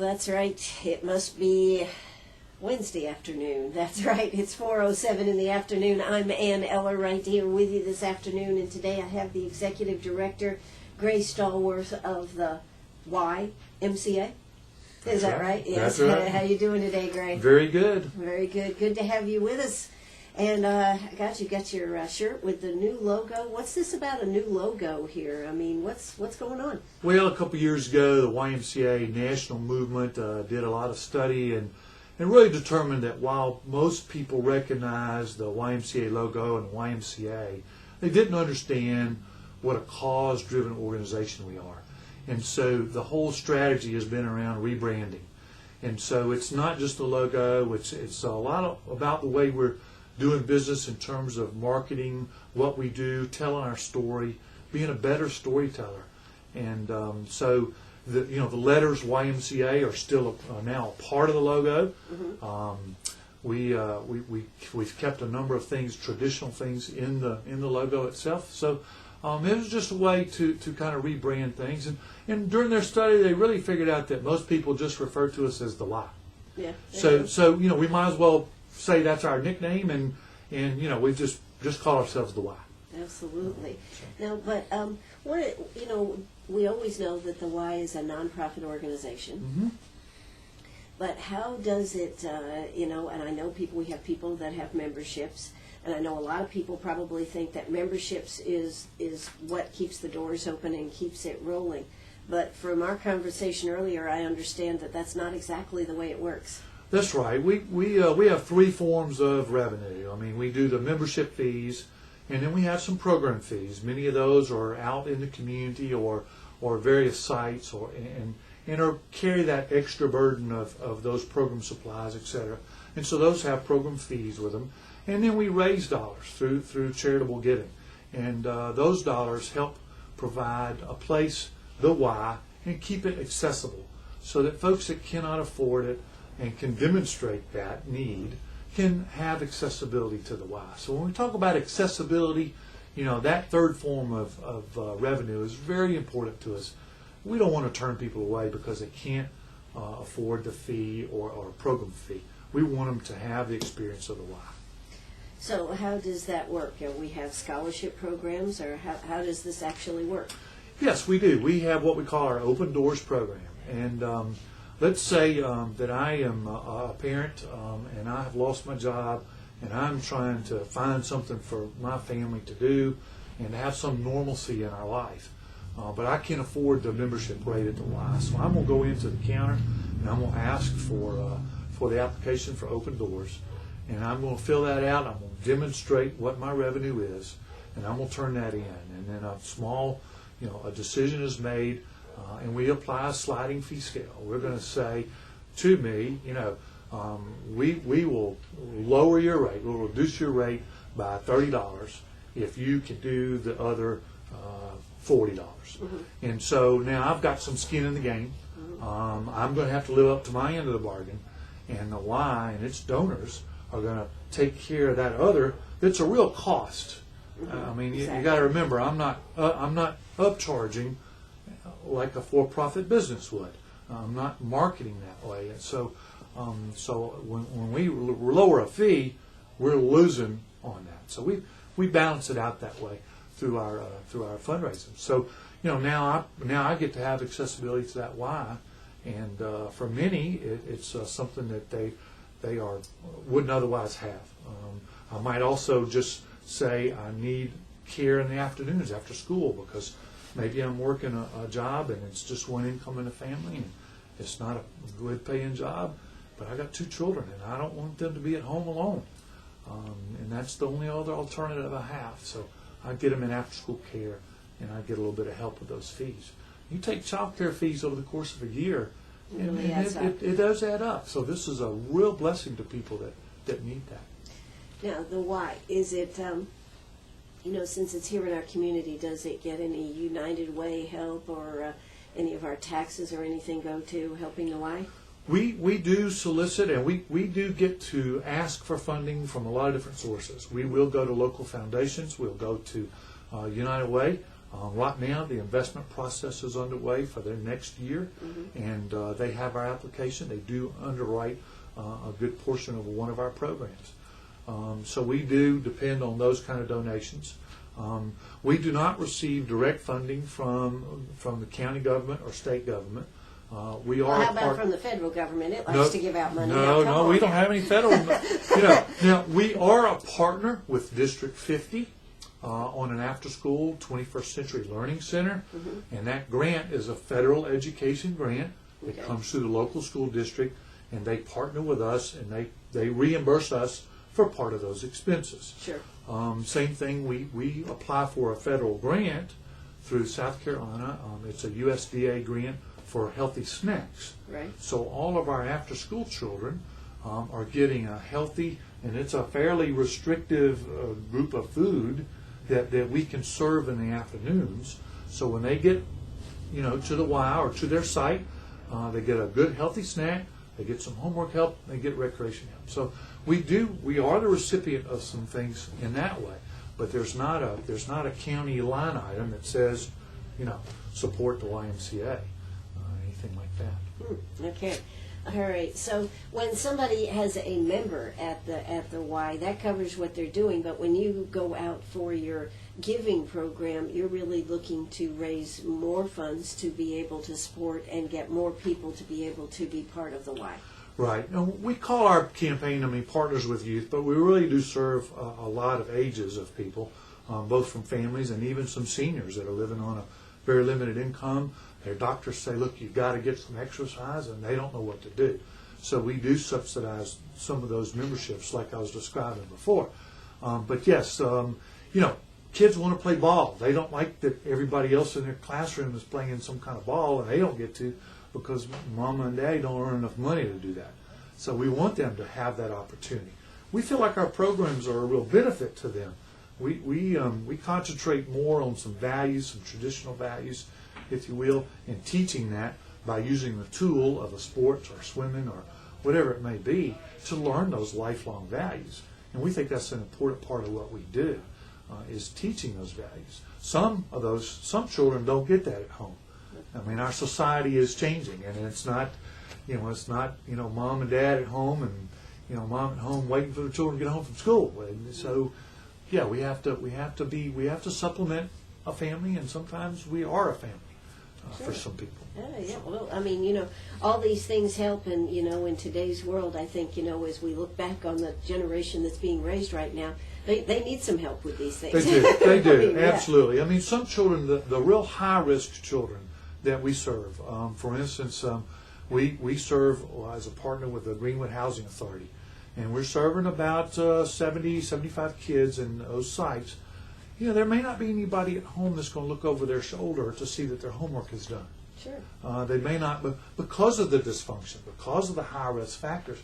that's right. It must be Wednesday afternoon. That's right. It's 4:07 in the afternoon. I'm Eller right here with you this afternoon, and today I have the Executive Director, Gray Stallworth of the YMCA. Is that right? Yes. That's right. How you doing today, Gray? Very good. Very good. Good to have you with us. And I got your shirt with the new logo. What's this about a new logo here? I mean, what's going on? Well, a couple years ago, the YMCA national movement did a lot of study and really determined that while most people recognize the YMCA logo and the YMCA, they didn't understand what a cause-driven organization we are. And so the whole strategy has been around rebranding. And so it's not just the logo, it's a lot about the way we're doing business in terms of marketing, what we do, telling our story, being a better storyteller. And so the letters YMCA are still now a part of the logo. Mm-hmm. We've kept a number of things, traditional things in the logo itself. So it was just a way to kind of rebrand things. And during their study, they really figured out that most people just refer to us as the Y. Yeah. So we might as well say that's our nickname, and we just call ourselves the Y. Absolutely. Now, but we always know that the Y is a nonprofit organization. Mm-hmm. But how does it, and I know we have people that have memberships, and I know a lot of people probably think that memberships is what keeps the doors open and keeps it rolling. But from our conversation earlier, I understand that that's not exactly the way it works. That's right. We have three forms of revenue. I mean, we do the membership fees, and then we have some program fees. Many of those are out in the community or various sites and carry that extra burden of those program supplies, etc. And so those have program fees with them. And then we raise dollars through charitable giving. And those dollars help provide a place, the Y, and keep it accessible so that folks that cannot afford it and can demonstrate that need can have accessibility to the Y. So when we talk about accessibility, that third form of revenue is very important to us. We don't want to turn people away because they can't afford the fee or program fee. We want them to have the experience of the Y. So how does that work? We have scholarship programs, or how does this actually work? Yes, we do. We have what we call our Open Doors program. And let's say that I am a parent and I have lost my job and I'm trying to find something for my family to do and to have some normalcy in our life. But I can't afford the membership rate at the Y. So I'm going to go into the counter and I'm going to ask for the application for Open Doors. And I'm going to fill that out. I'm going to demonstrate what my revenue is, and I'm going to turn that in. And then a decision is made, and we apply a sliding fee scale. We're going to say to me, we will lower your rate. We'll reduce your rate by $30 if you can do the other $40. Mm-hmm. And so now I've got some skin in the game. Mm-hmm. I'm going to have to live up to my end of the bargain, and the Y and its donors are going to take care of that other. That's a real cost. Mm-hmm. I mean, exactly. you got to remember, I'm not upcharging like a for-profit business would. I'm not marketing that way. And so when we lower a fee, we're losing on that. So we balance it out that way through our fundraising. So now I get to have accessibility to that Y, and for many it's something that they wouldn't otherwise have. I might also just say I need care in the afternoons after school because maybe I'm working a job and it's just one income in the family and it's not a good paying job, but I got 2 children and I don't want them to be at home alone. And that's the only other alternative I have. So I get them in after school care and I get a little bit of help with those fees. You take child care fees over the course of a year, and it does add up. So this is a real blessing to people that need that. Now, the Y, is it, since it's here in our community, does it get any United Way help or any of our taxes or anything go to helping the Y? We do solicit, and we do get to ask for funding from a lot of different sources. We will go to local foundations. We'll go to United Way. Right now, the investment process is underway for their next year, and they have our application. They do underwrite a good portion of one of our programs. So we do depend on those kind of donations. We do not receive direct funding from the county government or state government. We are How about from the federal government? It likes No, to give out money. No, we don't have any federal. Now we are a partner with District 50 on an after-school 21st Century Learning Center, and that grant is a federal education grant. It comes through the local school district, and they partner with us, and they reimburse us for part of those expenses. Sure. Same thing, we apply for a federal grant through South Carolina. It's a USDA grant for healthy snacks. Right. So all of our after-school children are getting a healthy, and it's a fairly restrictive group of food that we can serve in the afternoons. So when they get, to the Y or to their site, they get a good healthy snack, they get some homework help, they get recreation help. So we are the recipient of some things in that way, but there's not a county line item that says, support the YMCA, anything like that. Okay. All right. So when somebody has a member at the Y, that covers what they're doing. But when you go out for your giving program, you're really looking to raise more funds to be able to support and get more people to be able to be part of the Y. Right. Now, we call our campaign, Partners with Youth, but we really do serve a lot of ages of people, both from families and even some seniors that are living on a very limited income. Their doctors say, look, you've got to get some exercise, and they don't know what to do. So we do subsidize some of those memberships like I was describing before. But yes, kids want to play ball. They don't like that everybody else in their classroom is playing some kind of ball, and they don't get to because mama and daddy don't earn enough money to do that. So we want them to have that opportunity. We feel like our programs are a real benefit to them. We concentrate more on some values, some traditional values, if you will, and teaching that by using the tool of a sport or swimming or whatever it may be to learn those lifelong values. And we think that's an important part of what we do, is teaching those values. Some children don't get that at home. Our society is changing, and it's not mom and dad at home and mom at home waiting for the children to get home from school. And so, yeah, we have to supplement a family, and sometimes we are a family for some people. Yeah, well, all these things help, and, in today's world, I think, as we look back on the generation that's being raised right now, they need some help with these things. They do, absolutely. Some children, the real high-risk children that we serve, for instance, we serve as a partner with the Greenwood Housing Authority, and we're serving about 70, 75 kids in those sites. There may not be anybody at home that's going to look over their shoulder to see that their homework is done. Sure. They may not, but because of the dysfunction, because of the high-risk factors,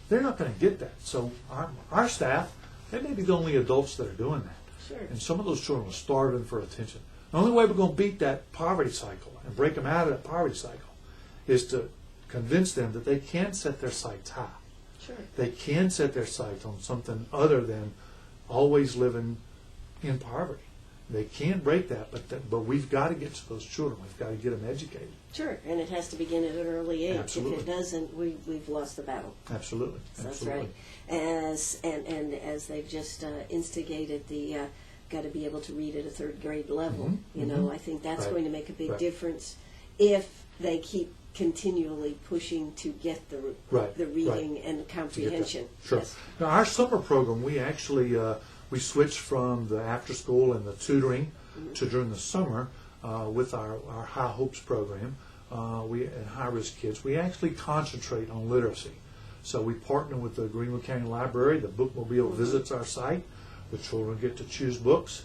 they're not going to get that. So our staff, they may be the only adults that are doing that. Sure. And some of those children are starving for attention. The only way we're going to beat that poverty cycle and break them out of that poverty cycle is to convince them that they can set their sights high. Sure. They can set their sights on something other than always living in poverty. They can break that, but we've got to get to those children. We've got to get them educated. Sure, and it has to begin at an early age. Absolutely. If it doesn't, we've lost the battle. Absolutely. That's right. As they've just instigated the got to be able to read at a third grade level. I think that's going to make a big difference if they keep continually pushing to get the reading and comprehension. Sure. Yes. Now, our summer program, we actually we switched from the after school and the tutoring to during the summer with our High Hopes program. And high risk kids, we actually concentrate on literacy. So we partner with the Greenwood County Library. The bookmobile visits our site. The children get to choose books.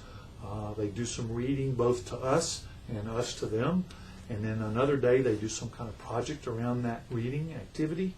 They do some reading both to us and us to them. And then another day they do some kind of project around that reading activity.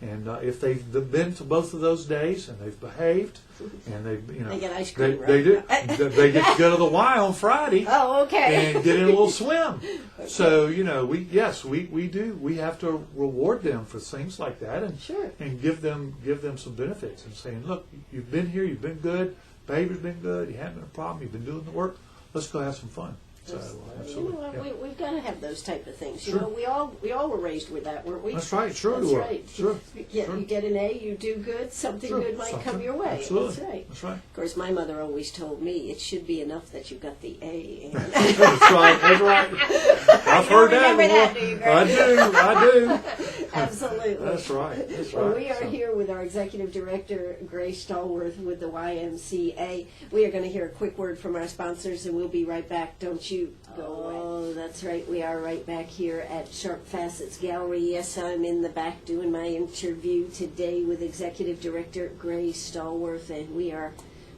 And if they've been to both of those days and they've behaved, and they get ice cream. They do. They get to go to the Y on Friday. Oh, okay. And get in a little swim. Okay. So we do. We have to reward them for things like that, and sure. and give them some benefits, and saying, look, you've been here, you've been good, behavior's been good, you haven't been a problem, you've been doing the work. Let's go have some fun. So, You absolutely. know what, Yeah. we've got to have those type of things. You Sure. know, we all were raised with that, weren't we? That's right. Sure, That's we were. right. Sure. You get an A, you do good, something Sure. good might come Something. your way. Absolutely. That's right. That's right. Of course, my mother always told me it should be enough that you got the A. And That's right. That's right. I've heard that remember that, before. do you, Greg? I do. Absolutely. That's right. That's Well, right. we are So- here with our executive director, Grace Stallworth, with the YMCA. We are going to hear a quick word from our sponsors, and we'll be right back. Don't you go away. Oh, that's right. We are right back here at Sharp Facets Gallery. Yes, I'm in the back doing my interview today with executive director Grace Stallworth, and we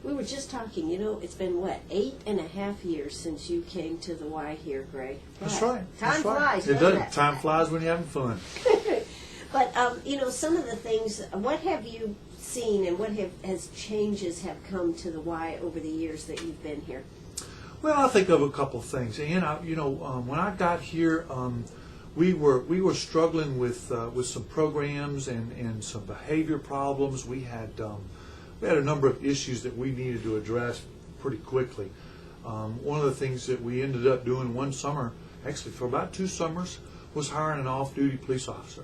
were just talking, you know, it's been, what, 8.5 years since you came to the Y here, Greg? That's God, right. Time That's right. flies, It doesn't does. it? Time flies when you're having fun. But, you know, some of the things, what have you seen and what has changes have come to the Y over the years that you've been here? Well, I think of a couple of things. And, when I got here, we were struggling with some programs and some behavior problems. We had a number of issues that we needed to address pretty quickly. One of the things that we ended up doing one summer, actually for about 2 summers, was hiring an off-duty police officer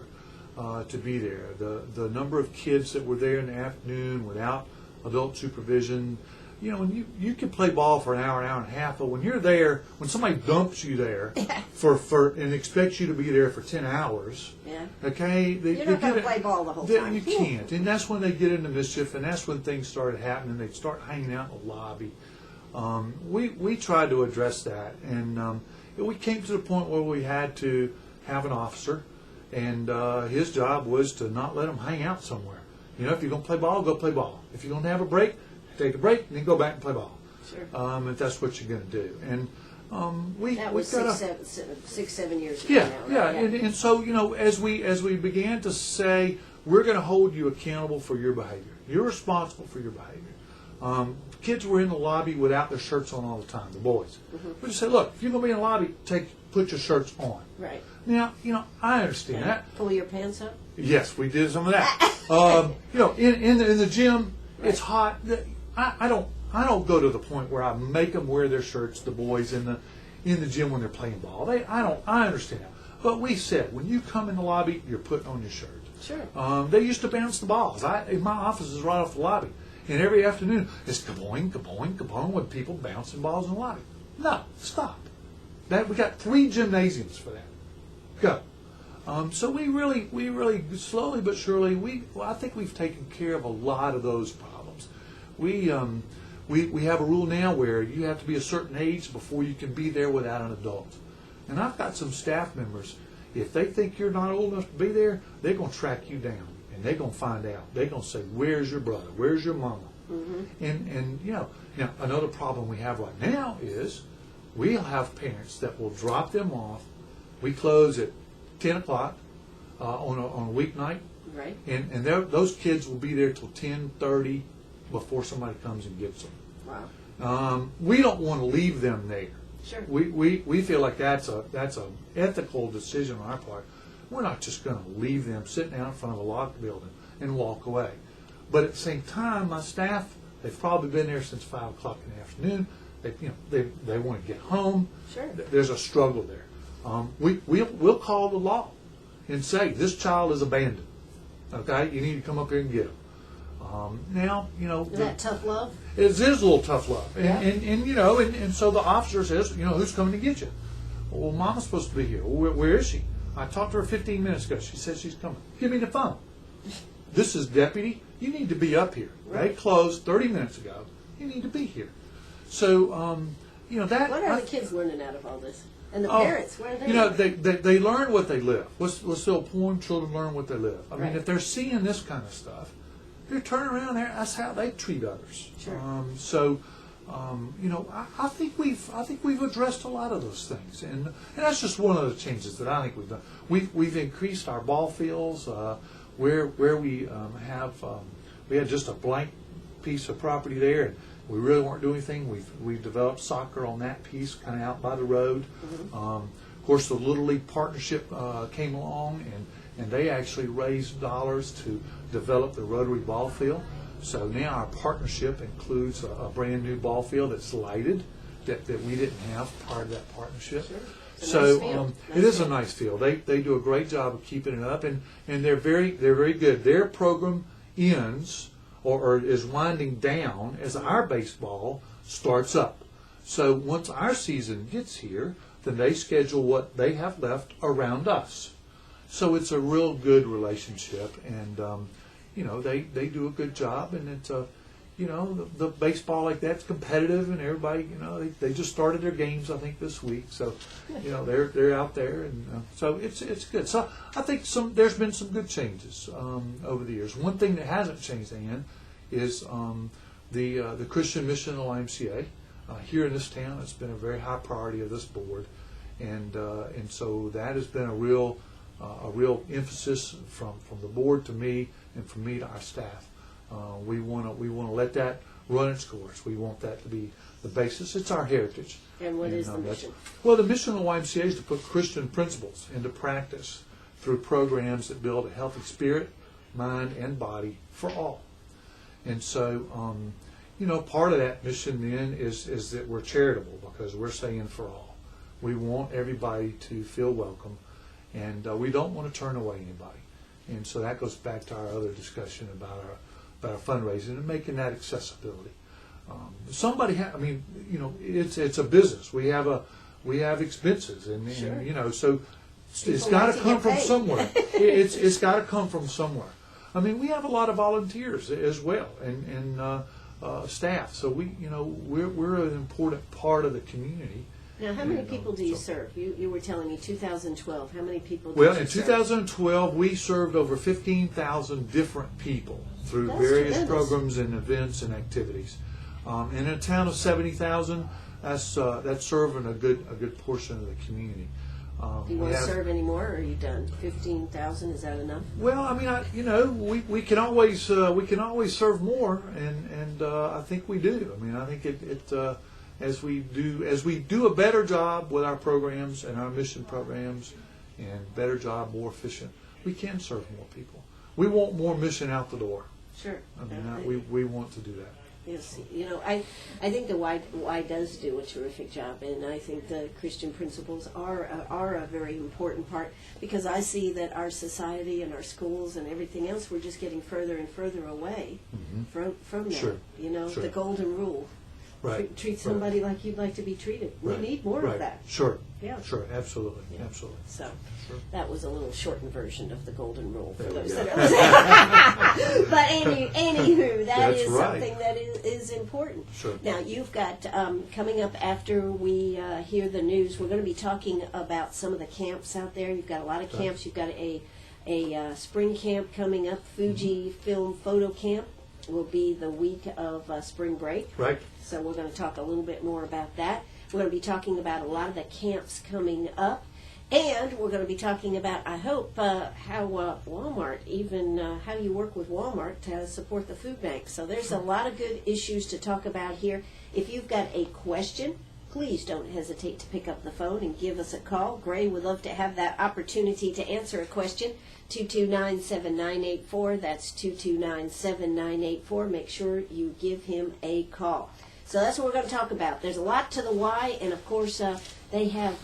to be there. The number of kids that were there in the afternoon without adult supervision, you know, when you can play ball for an hour and a half, but when you're there, when somebody dumps you there for and expects you to be there for 10 hours, Yeah. okay, You're not going to play ball the whole time. you can't, and that's when they get into mischief, and that's when things started happening. They start hanging out in the lobby. We tried to address that, and we came to the point where we had to have an officer, and his job was to not let them hang out somewhere. You know, if you're going to play ball, go play ball. If you're going to have a break, take a break, and then go back and play ball. Sure. If that's what you're going to do. And That was we've got 7 years ago yeah, now. yeah, Right? and so as we began to say, we're going to hold you accountable for your behavior. You're responsible for your behavior. Kids were in the lobby without their shirts on all the time. The boys. We just said, look, if you're going to be in the lobby, put your shirts on. Right. Now, I understand that. Pull your pants up? Yes, we did some of that. In the gym, it's hot. I don't go to the point where I make them wear their shirts. The boys in the gym when they're playing ball. I understand that. But we said when you come in the lobby, you're putting on your shirt. Sure. They used to bounce the balls. My office is right off the lobby, and every afternoon it's kaboing, kaboing, kaboing with people bouncing balls in the lobby. No, stop. We got 3 gymnasiums for that. Go. So we really slowly but surely I think we've taken care of a lot of those problems. We have a rule now where you have to be a certain age before you can be there without an adult. And I've got some staff members, if they think you're not old enough to be there, they're going to track you down and they're going to find out. They're going to say, "Where's your brother? Where's your mama?" Mm-hmm. And now another problem we have right now is we'll have parents that will drop them off. We close at 10 o'clock on a weeknight. Right. And those kids will be there till 10:30 before somebody comes and gets them. Wow. We don't want to leave them there. Sure. We feel like that's a ethical decision on our part. We're not just going to leave them sitting out in front of a locked building and walk away. But at the same time, my staff, they've probably been there since 5 o'clock in the afternoon. They want to get home. Sure. There's a struggle there. We'll call the law and say this child is abandoned. Okay, you need to come up here and get him. Is that tough love? It is a little tough love, Yeah. and so the officer says, who's coming to get you? Well, Mama's supposed to be here. Well, where is she? I talked to her 15 minutes ago. She says she's coming. Give me the phone. This is deputy. You need to be up here. Right. They closed 30 minutes ago. You need to be here. So, that. What are the kids learning out of all this? And the parents, what are they? They learn what they live. Let's still poem children learn what they live. I mean, Right. if they're seeing this kind of stuff, they're turning around there. That's how they treat others. Sure. I think we've addressed a lot of those things, and that's just one of the changes that I think we've done. We've increased our ball fields where we we had just a blank piece of property there, and we really weren't doing anything. We've developed soccer on that piece, kind of out by the road. Mm-hmm. Of course, the Little League partnership came along, and they actually raised dollars to develop the rotary ball field. So now our partnership includes a brand new ball field that's lighted, that we didn't have part of that partnership. Sure. It's a So nice field. it is a nice field. They do a great job of keeping it up, and they're very good. Their program ends or is winding down as our baseball starts up. So once our season gets here, then they schedule what they have left around us. So it's a real good relationship, and they do a good job, and it's the baseball like that's competitive, and everybody they just started their games I think this week, so they're out there, and so it's good. So I think there's been some good changes over the years. One thing that hasn't changed, Ann, is the Christian mission of the YMCA here in this town. It's been a very high priority of this board, and so that has been a real emphasis from the board to me, and from me to our staff. We want to let that run its course. We want that to be the basis. It's our heritage. And what is the mission? Well, the mission of the YMCA is to put Christian principles into practice through programs that build a healthy spirit, mind, and body for all. And so, part of that mission then is that we're charitable, because we're saying for all. We want everybody to feel welcome, and we don't want to turn away anybody. And so that goes back to our other discussion about our fundraising and making that accessibility. It's a business. We have expenses, and so it's got to come from somewhere. It's got to come from somewhere. I mean, we have a lot of volunteers as well, and staff. So we're an important part of the community. Now, how many people do you serve? You were telling me 2012. How many people did Well, you in serve? 2012, we served over 15,000 different people through various tremendous. programs and events and activities. And in a town of 70,000, that's serving a good portion of the community. Do you want to serve any more, or are you done? 15,000, is that enough? Well, I mean, we can always serve more, and I think we do. I mean, I think as we do a better job with our programs and our mission programs, and better job, more efficient, we can serve more people. We want more mission out the door. Sure. I mean, we want to do that. Yes, I think the Y does do a terrific job, and I think the Christian principles are a very important part, because I see that our society and our schools and everything else, we're just getting further and further away from that. Sure. The golden rule. Right. Treat somebody like you'd like to be treated. We need more of that. Sure. Yeah. Sure. Absolutely. Yeah. Absolutely. So Sure. that was a little shortened version of the golden rule for There we those go. that are But anywho, that That's is right. something that is important. Sure. Now, you've got, coming up after we hear the news, we're going to be talking about some of the camps out there. You've got a lot of camps. You've got a spring camp coming up. Fuji Film Photo Camp will be the week of spring break. Right. So we're going to talk a little bit more about that. We're going to be talking about a lot of the camps coming up. And we're going to be talking about, I hope, how Walmart, even how you work with Walmart to support the food bank. So there's a lot of good issues to talk about here. If you've got a question, please don't hesitate to pick up the phone and give us a call. Gray would love to have that opportunity to answer a question. 229-7984. That's 229-7984. Make sure you give him a call. So that's what we're going to talk about. There's a lot to the Y, and of course they have,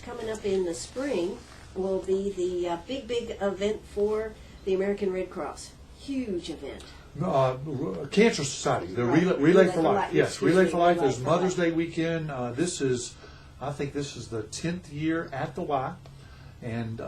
coming up in the spring will be the big event for the American Red Cross. Huge event. Cancer Society, the Right. Relay for Life. Yes, Excuse Relay me, for Life. Relay There's for Mother's Life. Day weekend. I think this is the 10th year at the Y, and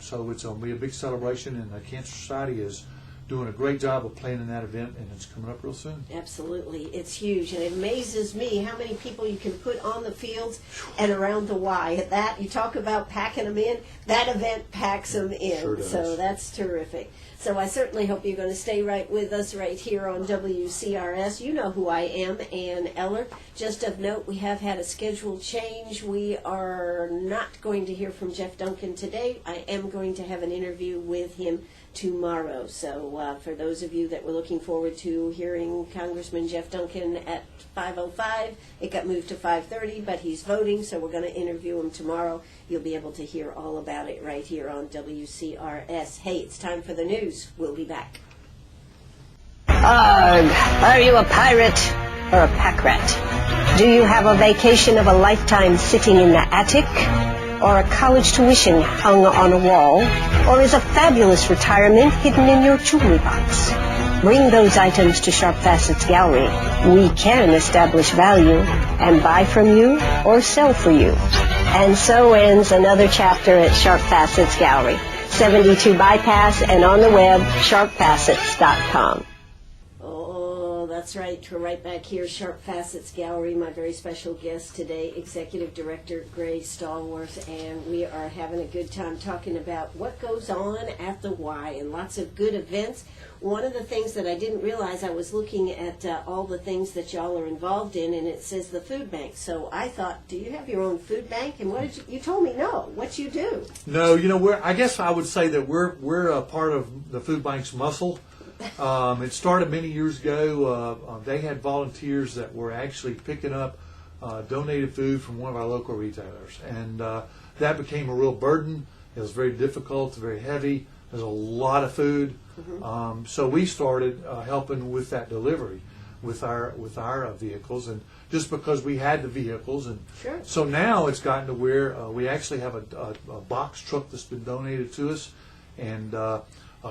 so it's going to be a big celebration. And the Cancer Society is doing a great job of planning that event, and it's coming up real soon. Absolutely. It's huge, and it amazes me how many people you can put on the fields and around the Y. At that, you talk about packing them in, that event packs them in. Sure does. So that's terrific. So I certainly hope you're going to stay right with us right here on WCRS. You know who I am, Ann Eller. Just of note, we have had a schedule change. We are not going to hear from Jeff Duncan today. I am going to have an interview with him tomorrow. So for those of you that were looking forward to hearing Congressman Jeff Duncan at 5:05, it got moved to 5:30, but he's voting, so we're going to interview him tomorrow. You'll be able to hear all about it right here on WCRS. Hey, it's time for the news. We'll be back. Arg! Are you a pirate or a pack rat? Do you have a vacation of a lifetime sitting in the attic? Or a college tuition hung on a wall? Or is a fabulous retirement hidden in your jewelry box? Bring those items to Sharp Facets Gallery. We can establish value and buy from you or sell for you. And so ends another chapter at Sharp Facets Gallery, 72 Bypass, and on the web, sharpfacets.com. Oh, that's right. We're right back here, Sharp Facets Gallery. My very special guest today, Executive Director Gray Stallworth, and we are having a good time talking about what goes on at the Y and lots of good events. One of the things that I didn't realize, I was looking at all the things that y'all are involved in, and it says the food bank. So I thought, do you have your own food bank? And what did you told me no. What you do? No, I guess I would say that we're a part of the food bank's muscle. It started many years ago. They had volunteers that were actually picking up donated food from one of our local retailers, and that became a real burden. It was very difficult, very heavy. There's a lot of food. Mm-hmm. So we started helping with that delivery with our vehicles, and just because we had the vehicles, and sure. So now it's gotten to where we actually have a box truck that's been donated to us, and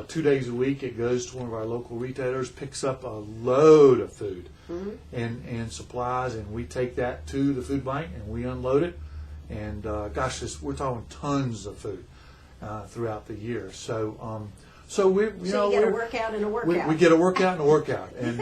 2 days a week it goes to one of our local retailers, picks up a load of food mm-hmm. and supplies, and we take that to the food bank and we unload it, and we're talking tons of food throughout the year. So we, you know, get a workout and a workout. We get a workout and a workout, and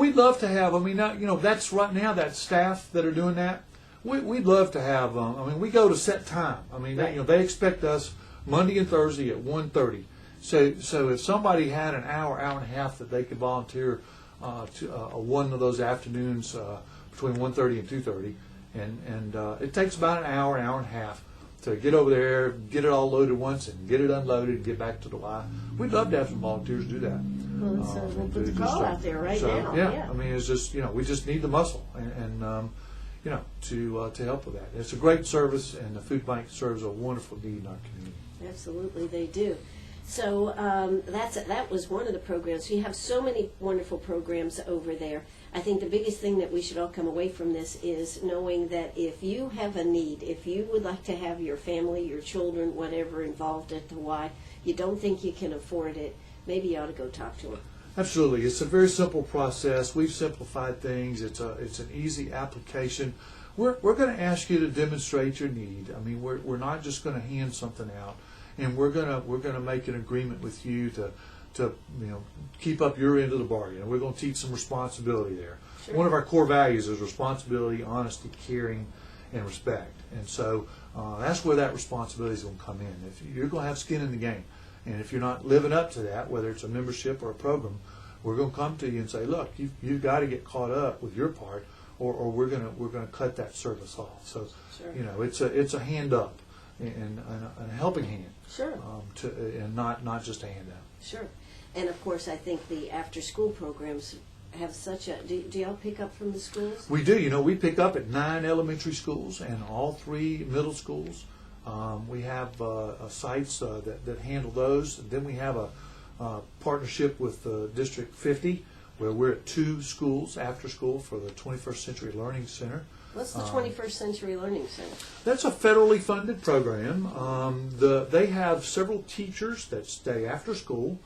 we'd love to have. I mean, that's right now that staff that are doing that. We'd love to have. We go to set time. I mean, right. They expect us Monday and Thursday at 1:30. So if somebody had an hour and a half that they could volunteer to one of those afternoons between 1:30 and 2:30, and it takes about an hour and a half to get over there, get it all loaded once, and get it unloaded, and get back to the Y. We'd love to have some volunteers do that. Well, we'll put the call out there right now. Yeah, I mean, it's just we just need the muscle, and to help with that. It's a great service, and the food bank serves a wonderful need in our community. Absolutely, they do. So that was one of the programs. You have so many wonderful programs over there. I think the biggest thing that we should all come away from this is knowing that if you have a need, if you would like to have your family, your children, whatever involved at the Y, you don't think you can afford it, maybe you ought to go talk to them. Absolutely. It's a very simple process. We've simplified things. It's an easy application. We're going to ask you to demonstrate your need. I mean, we're not just going to hand something out, and we're going to make an agreement with you to keep up your end of the bargain. And we're going to teach some responsibility there. Sure. One of our core values is responsibility, honesty, caring, and respect. And so that's where that responsibility is going to come in. If you're going to have skin in the game, and if you're not living up to that, whether it's a membership or a program, we're going to come to you and say, look, you've got to get caught up with your part, or we're going to cut that service off. So sure. It's a hand up and a helping hand. Sure. And not just a handout. Sure. And of course, I think the after-school programs have such a. Do y'all pick up from the schools? We do. We pick up at 9 elementary schools and all 3 middle schools. We have sites that handle those. And then we have a partnership with District 50, where we're at 2 schools after school for the 21st Century Learning Center. What's the 21st Century Learning Center? That's a federally funded program. They have several teachers that stay after school.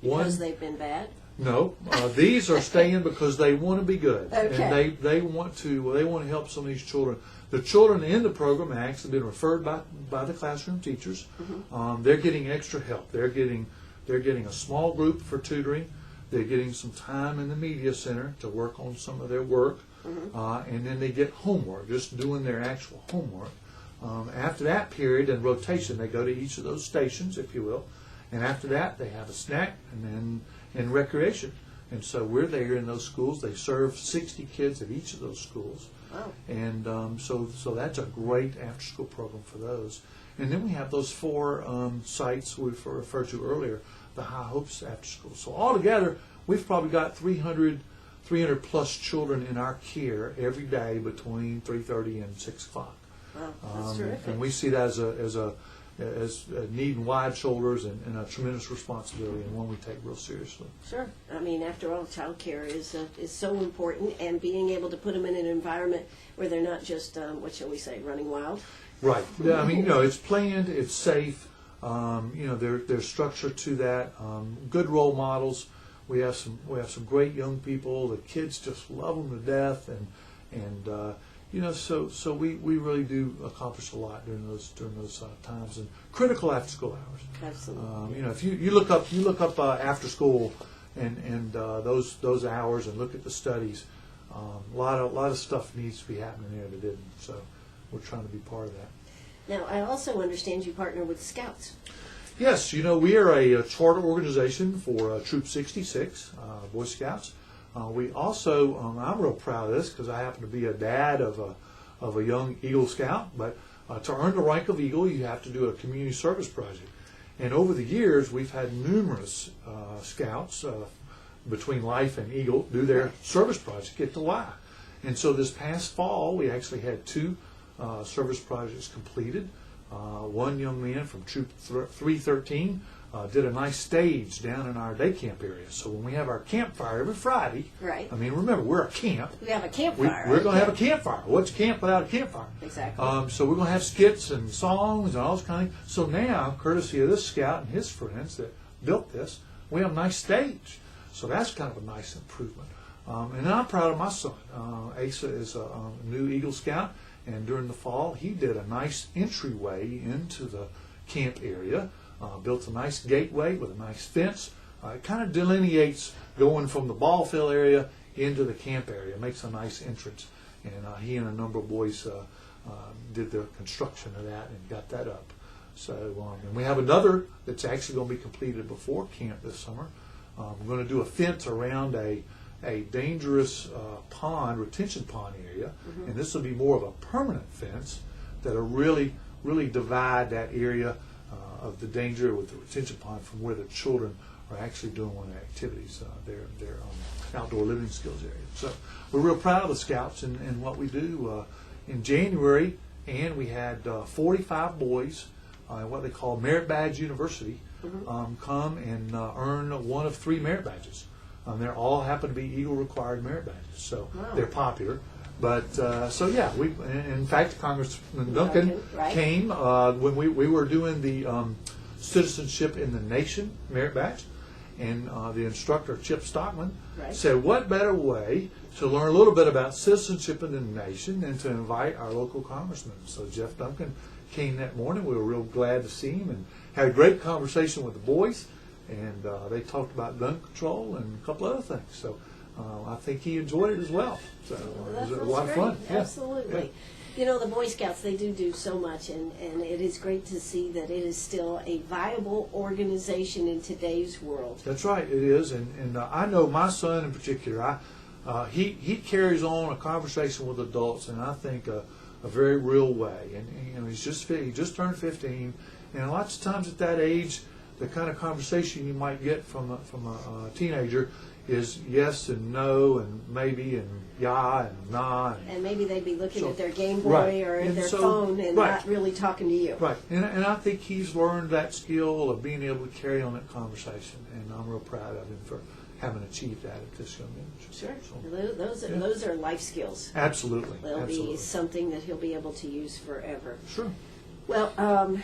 Because they've been bad? No, these are staying because they want to be good, okay. and they want to help some of these children. The children in the program have actually been referred by the classroom teachers. Mm-hmm. They're getting extra help. They're getting a small group for tutoring. They're getting some time in the media center to work on some of their work. Mm-hmm. And then they get homework, just doing their actual homework. After that period in rotation, they go to each of those stations, if you will, and after that they have a snack and then in recreation. And so we're there in those schools. They serve 60 kids at each of those schools. Wow. And so that's a great after-school program for those. And then we have those 4 sites we referred to earlier, the High Hopes After School. So altogether, we've probably got 300 plus children in our care every day between 3:30 and 6 o'clock. Wow, that's terrific. And we see that as as needing wide shoulders and a tremendous responsibility, and one we take real seriously. Sure. I mean, after all, child care is so important, and being able to put them in an environment where they're not just, what shall we say, running wild. Right. Yeah, I mean, it's planned, it's safe. There's structure to that. Good role models. We have some great young people. The kids just love them to death, so we really do accomplish a lot during those times, and critical after school hours. Absolutely. If you look up after school and those hours and look at the studies, a lot of stuff needs to be happening there that didn't. So we're trying to be part of that. Now, I also understand you partner with Scouts. Yes, we are a charter organization for Troop 66, Boy Scouts. We also, I'm real proud of this because I happen to be a dad of a young Eagle Scout, but to earn the rank of Eagle, you have to do a community service project. And over the years, we've had numerous Scouts between Life and Eagle do their service project at the Y. And so this past fall, we actually had 2 service projects completed. One young man from Troop 313 did a nice stage down in our day camp area. So when we have our campfire every Friday, right? I mean, remember, we're a camp. We have a campfire. We're going to have a campfire. What's camp without a campfire? Exactly. So we're going to have skits and songs and all this kind of thing. So now, courtesy of this scout and his friends that built this, we have a nice stage. So that's kind of a nice improvement. And I'm proud of my son. Asa is a new Eagle Scout, and during the fall, he did a nice entryway into the camp area. Built a nice gateway with a nice fence. It kind of delineates going from the ball field area into the camp area. It makes a nice entrance. And he and a number of boys did the construction of that and got that up. So, and we have another that's actually going to be completed before camp this summer. We're going to do a fence around a dangerous retention pond area. And this will be more of a permanent fence that'll really divide that area of the danger with the retention pond from where the children are actually doing one of the activities, their outdoor living skills area. So we're real proud of the Scouts and what we do. In January, and we had 45 boys at what they call Merit Badge University come and earn one of 3 merit badges. They all happen to be Eagle required merit badges, so they're popular. But we in fact, Congressman Duncan came when we were doing the Citizenship in the Nation merit badge, and the instructor Chip Stockman said, "What better way to learn a little bit about citizenship in the nation than to invite our local congressman?" So Jeff Duncan came that morning. We were real glad to see him and had a great conversation with the boys, and they talked about gun control and a couple other things. So. I think he enjoyed it as well. So it was a lot of fun. Yeah. Absolutely. Yeah. The Boy Scouts, they do so much, and it is great to see that it is still a viable organization in today's world. That's right, it is. And I know my son in particular, he carries on a conversation with adults, and I think a very real way. And he just turned 15, and lots of times at that age, the kind of conversation you might get from a teenager is yes and no and maybe and yeah and nah. And maybe they'd be looking at their Game Boy or their phone and not really talking to you. Right. And I think he's learned that skill of being able to carry on that conversation, and I'm real proud of him for having achieved that at this young age. Sure. So, those are life skills. Absolutely. They'll be something that he'll be able to use forever. Sure. Well,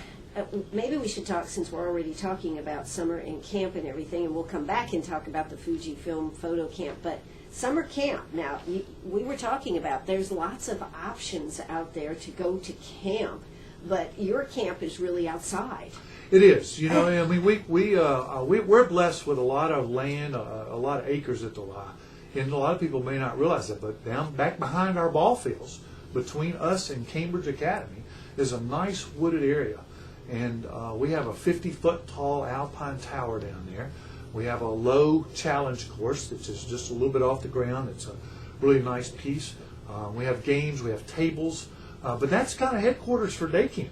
maybe we should talk, since we're already talking about summer and camp and everything, and we'll come back and talk about the Fujifilm photo camp. But summer camp, now, we were talking about, there's lots of options out there to go to camp, but your camp is really outside. It is. I mean, we're blessed with a lot of land, a lot of acres at the Y. And a lot of people may not realize that, but back behind our ball fields, between us and Cambridge Academy, is a nice wooded area. And we have a 50-foot tall alpine tower down there. We have a low challenge course that's just a little bit off the ground. It's a really nice piece. We have games, we have tables, but that's kind of headquarters for day camp.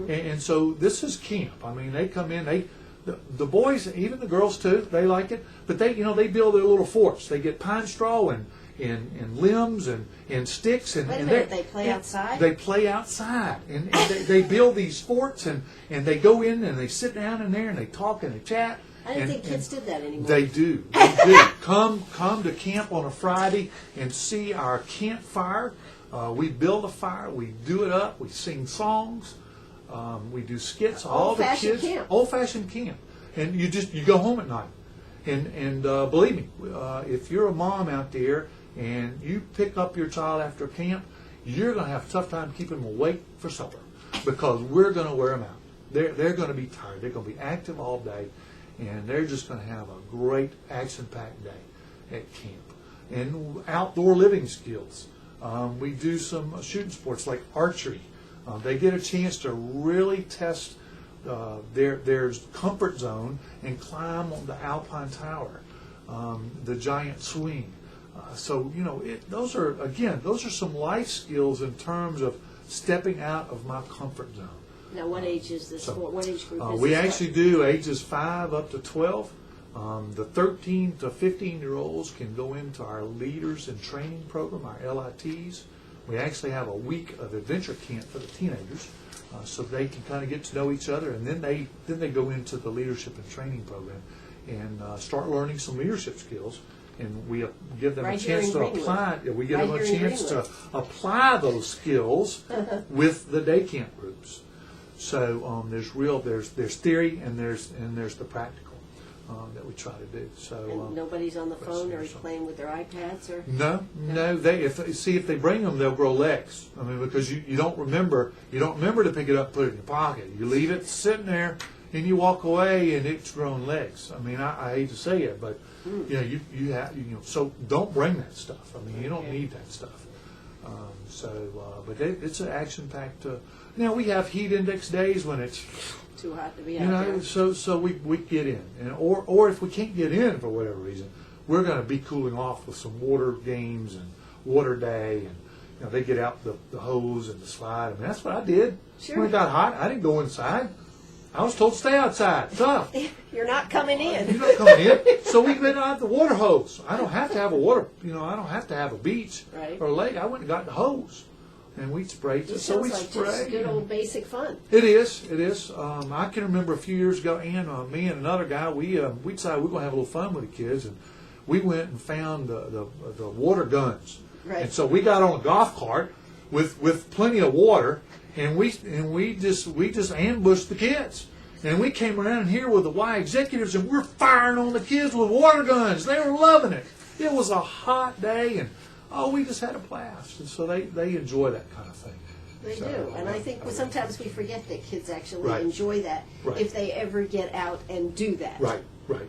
And so this is camp. I mean, they come in, the boys, even the girls too, they like it, but they build their little forts. They get pine straw and limbs and sticks. And, Wait a and minute, they play outside? They play outside, and they build these forts, and they go in and they sit down in there and they talk and they chat. I didn't think kids did that anymore. They do. They do. Come to camp on a Friday and see our campfire. We build a fire. We do it up. We sing songs. We do skits. All the Old-fashioned kids. camp. Old-fashioned camp. And you go home at night. And believe me, if you're a mom out there and you pick up your child after camp, you're going to have a tough time keeping them awake for supper, because we're going to wear them out. They're going to be tired. They're going to be active all day, and they're just going to have a great action-packed day at camp. And outdoor living skills. We do some shooting sports like archery. They get a chance to really test their comfort zone and climb on the Alpine Tower, the giant swing. So those are some life skills in terms of stepping out of my comfort zone. Now, what age is this for? What age group is we this actually do ages 5 up to 12. The 13 to 15-year-olds can go into our Leaders in Training program, our LITs. We actually have a week of adventure camp for the teenagers, so they can kind of get to know each other, and then they go into the Leadership and Training program and start learning some leadership skills. And we give them Right a chance to Greenwood. apply. We give Right them a here in chance to Greenwood. apply those skills with the day camp groups. So there's theory and there's the practical that we try to do. So And nobody's on the phone or playing with their iPads or. no. If they bring them, they'll grow legs. I mean, because you don't remember to pick it up, put it in your pocket. You leave it sitting there, and you walk away, and it's grown legs. I mean, I hate to say it, but so don't bring that stuff. I mean, you don't need that stuff. But it's an action-packed. Now we have heat index days when it's Too hot to be out there. so we get in, or if we can't get in for whatever reason, we're going to be cooling off with some water games and water day, and they get out the hose and the slide. I mean, that's what I did. Sure. When it got hot, I didn't go inside. I was told to stay outside. Tough. You're not coming in. You're not coming in. So we've been out the water hose. I don't have to have a water. I don't have to have a beach Right. or a lake. I went and got the hose, and we sprayed. It So we sounds like just sprayed. good old basic fun. It is. I can remember a few years ago, and me and another guy, we decided we were going to have a little fun with the kids, and we went and found the water guns. Right. And so we got on a golf cart with plenty of water, and we just ambushed the kids. And we came around here with the Y executives, and we're firing on the kids with water guns. They were loving it. It was a hot day, and we just had a blast. And so they enjoy that kind of thing. They So, do, and I think sometimes we forget that kids actually Right. enjoy that Right. if they ever get out and do that. Right,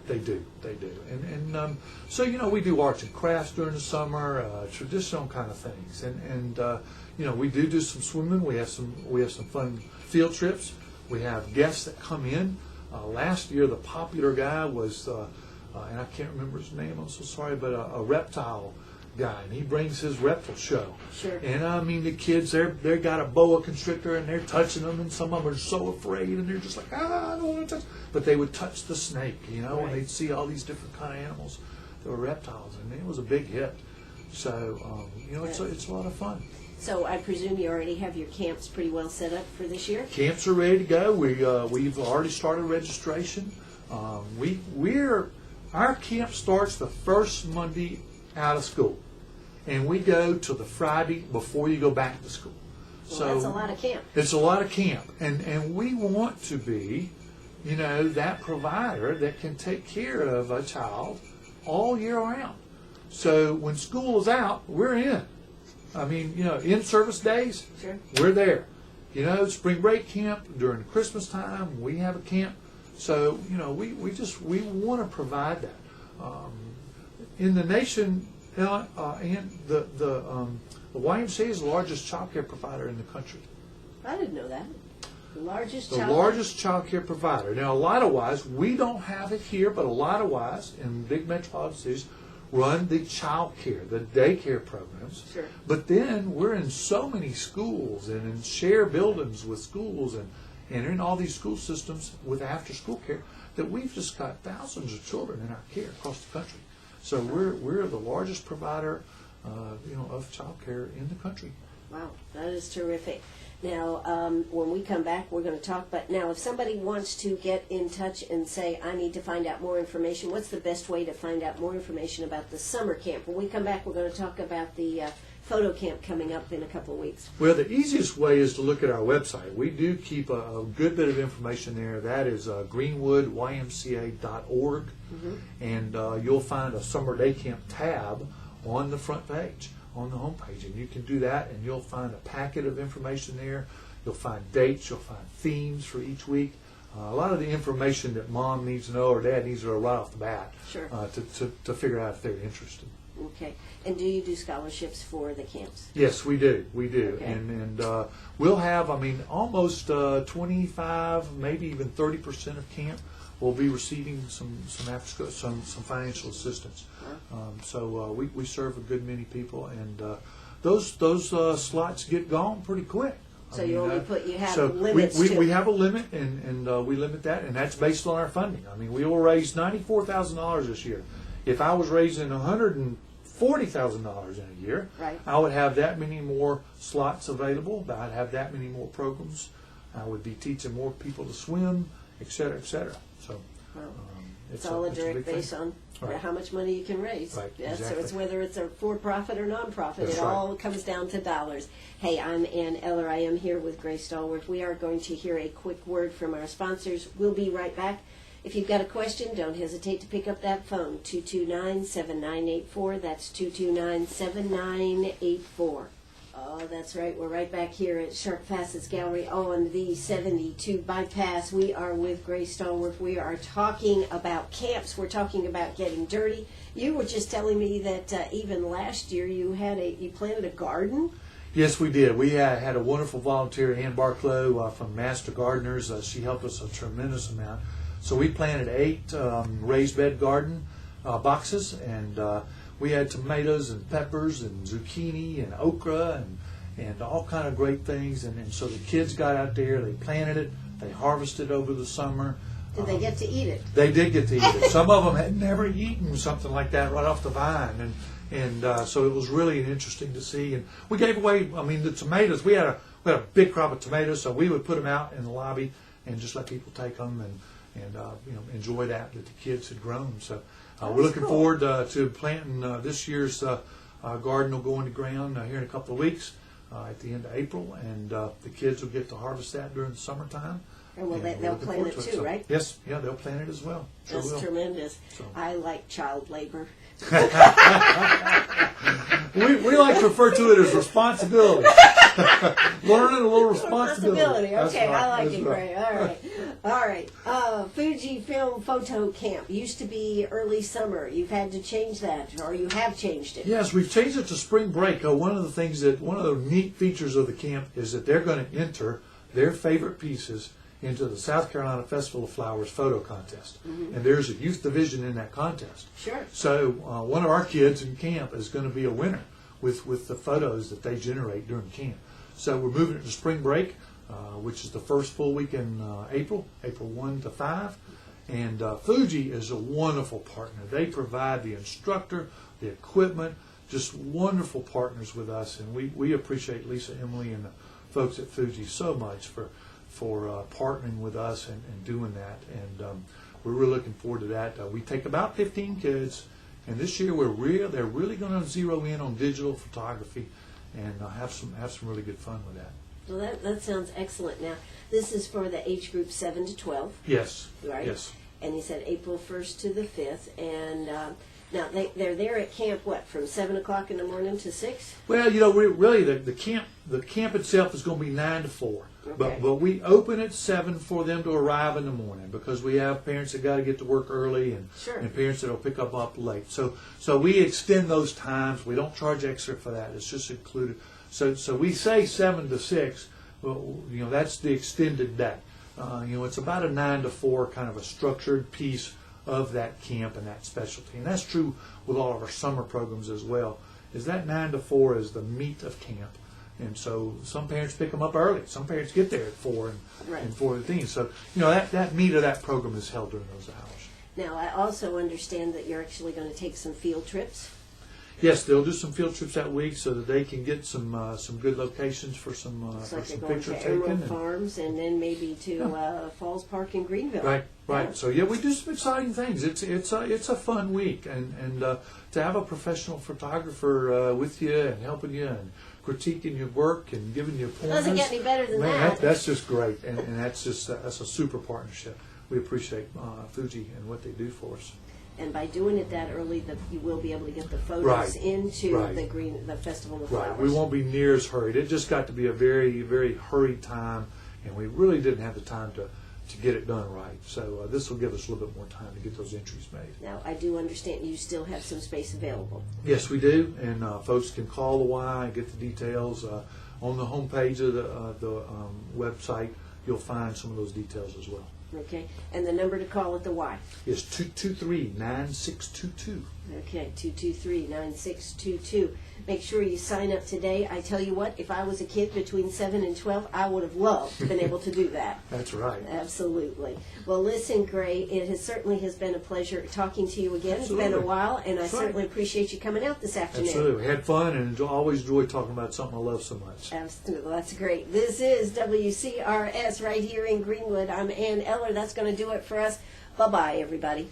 they do. And so we do arts and crafts during the summer, traditional kind of things, and we do some swimming. We have some fun field trips. We have guests that come in. Last year, the popular guy was, and I can't remember his name. I'm so sorry, but a reptile guy, and he brings his reptile show. Sure. And I mean, the kids, they got a boa constrictor, and they're touching them, and some of them are so afraid, and they're just like, I don't want to touch. But they would touch the snake, Right. and they'd see all these different kind of animals that were reptiles, and it was a big hit. So, it's a lot of fun. So I presume you already have your camps pretty well set up for this year? Camps are ready to go. We've already started registration. Our camp starts the first Monday out of school, and we go to the Friday before you go back to school. Well, that's a lot of camp. It's a lot of camp, and we want to be, that provider that can take care of a child all year round. So when school is out, we're in. I mean, in-service days, Sure. we're there. Spring break camp, during Christmas time, we have a camp. So, we want to provide that. In the nation, and the YMCA is the largest child care provider in the country. I didn't know that. The largest The child. largest child care provider. Now, a lot of Ys, we don't have it here, but a lot of Ys in big metropolitan cities run the child care, the daycare programs. Sure. But then we're in so many schools and in share buildings with schools and in all these school systems with after-school care that we've just got thousands of children in our care across the country. So we're the largest provider of childcare in the country. Wow, that is terrific. Now, when we come back, we're going to talk, but now if somebody wants to get in touch and say, I need to find out more information, what's the best way to find out more information about the summer camp? When we come back, we're going to talk about the photo camp coming up in a couple of weeks. Well, the easiest way is to look at our website. We do keep a good bit of information there. That is Greenwood YMCA.org, and you'll find a summer day camp tab on the front page, on the home page, and you can do that, and you'll find a packet of information there. You'll find dates, you'll find themes for each week. A lot of the information that mom needs to know or dad needs to know right off the bat, Sure. to figure out if they're interested. Okay. And do you do scholarships for the camps? Yes, we do. We do. Okay. And we'll have, almost 25, maybe even 30% of camp will be receiving some financial assistance. So we serve a good many people, and those slots get gone pretty quick. So you have so limits to we have a limit, and we limit that, and that's based on our funding. We will raise $94,000 this year. If I was raising $140,000 in a year, right, I would have that many more slots available. I'd have that many more programs. I would be teaching more people to swim, et cetera, et cetera. So well, it's all a direct big base thing. on Right. how much money you can raise. Right, Yes, exactly. so it's whether it's a for-profit or non-profit, That's it right. all comes down to dollars. Hey, I'm Ann Eller. I am here with Grace Stallworth. We are going to hear a quick word from our sponsors. We'll be right back. If you've got a question, don't hesitate to pick up that phone, 229-7984. That's 229-7984. Oh, that's right. We're right back here at Shark Facets Gallery on the 72 bypass. We are with Grace Stallworth. We are talking about camps. We're talking about getting dirty. You were just telling me that even last year you planted a garden. Yes, we did. We had a wonderful volunteer, Ann Barclow, from Master Gardeners. She helped us a tremendous amount. So we planted 8 raised bed garden boxes, and we had tomatoes and peppers and zucchini and okra and all kind of great things. And so the kids got out there, they planted it, they harvested over the summer. Did they get to eat it? They did get to eat it. Some of them had never eaten something like that right off the vine, and so it was really interesting to see. And we gave away, the tomatoes. We had a big crop of tomatoes, so we would put them out in the lobby and just let people take them and enjoy that the kids had grown. So we're looking forward to planting this year's garden. Will go into ground here in a couple of weeks at the end of April, and the kids will get to harvest that during the summertime. And they'll plant it too, So, right? yes, yeah, they'll plant it as well. Sure That's will. tremendous. So. I like child labor. we like to refer to it as responsibility. Learning a little responsibility. That's Okay, right. I like That's it, right. Gray. All right. Fuji Film Photo Camp used to be early summer. You've had to change that, or you have changed it. Yes, we've changed it to spring break. One of the neat features of the camp is that they're going to enter their favorite pieces into the South Carolina Festival of Flowers photo contest. And there's a youth division in that contest. Sure. So one of our kids in camp is going to be a winner with the photos that they generate during camp. So we're moving it to spring break, which is the first full week in April 1 to 5. And Fuji is a wonderful partner. They provide the instructor, the equipment, just wonderful partners with us. And we appreciate Lisa, Emily, and the folks at Fuji so much for partnering with us and doing that. And we're really looking forward to that. We take about 15 kids, and this year they're really going to zero in on digital photography and have some really good fun with that. Well, that sounds excellent. Now, this is for the age group 7 to 12. Yes. Right? Yes. And he said April 1st to the 5th. And now they're there at camp, from 7 o'clock in the morning to 6? Well, really the camp itself is going to be 9 to 4. Okay. But we open at 7 for them to arrive in the morning because we have parents that got to get to work early and parents that will pick up late. So we extend those times. We don't charge extra for that. It's just included. So we say 7 to 6. Well, that's the extended day. It's about a 9 to 4 kind of a structured piece of that camp and that specialty. And that's true with all of our summer programs as well. Is that 9 to 4 is the meat of camp. And so some parents pick them up early. Some parents get there at 4 and 4:15. So, that meat of that program is held during those hours. Now, I also understand that you're actually going to take some field trips. Yes, they'll do some field trips that week so that they can get some good locations for some Looks like they're some going picture to taking. Emerald Farms and then maybe to Falls Park in Greenville. Right. Yeah. So yeah, we do some exciting things. It's a fun week, and to have a professional photographer with you and helping you and critiquing your work and giving you pointers. Doesn't get any better than Man, that. that's just great, and that's a super partnership. We appreciate Fuji and what they do for us. And by doing it that early, you will be able to get the photos Right. into Right. the Festival of Right. Flowers. We won't be near as hurried. It just got to be a very, very hurried time, and we really didn't have the time to get it done right. So this will give us a little bit more time to get those entries made. Now, I do understand you still have some space available. Yes, we do, and folks can call the Y and get the details. On the homepage of the website, you'll find some of those details as well. Okay, and the number to call at the Y. It's 223-9622. Okay, 223-9622. Make sure you sign up today. I tell you what, if I was a kid between 7 and 12, I would have loved been able to do that. That's right. Absolutely. Well, listen, Gray, it certainly has been a pleasure talking to you again. Absolutely. It's been a while, and I That's right. certainly appreciate you coming out this afternoon. Absolutely. We had fun and always enjoy talking about something I love so much. Absolutely. That's great. This is WCRS right here in Greenwood. I'm Ann Eller. That's going to do it for us. Bye-bye, everybody.